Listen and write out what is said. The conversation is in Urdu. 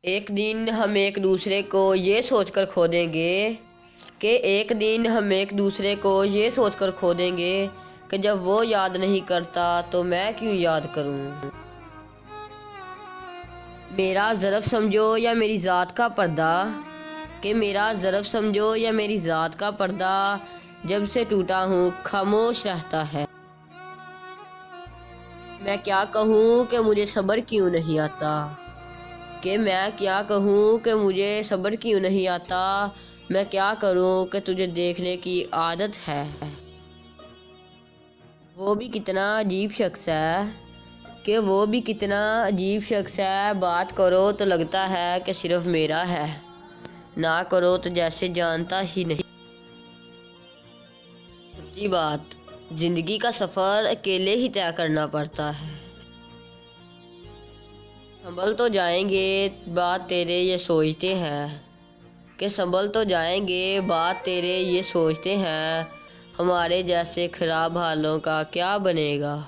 ایک دن ہم ایک دوسرے کو یہ سوچ کر کھو دیں گے کہ جب وہ یاد نہیں کرتا تو میں کیوں یاد کروں۔ میرا ظرف سمجھو یا میری ذات کا پردہ جب سے ٹوٹا ہوں خاموش رہتا ہے۔ میں کیا کہوں کہ مجھے صبر کیوں نہیں آتا، میں کیا کروں کہ تجھے دیکھنے کی عادت ہے۔ وہ بھی کتنا عجیب شخص ہے، بات کرو تو لگتا ہے کہ صرف میرا ہے، نہ کرو تو جیسے جانتا ہی نہیں۔ سچی بات، زندگی کا سفر اکیلے ہی طے کرنا پڑتا ہے۔ سنبھل تو جائیں گے بات تیرے یہ سوچتے ہیں، ہمارے جیسے خراب حالوں کا کیا بنے گا۔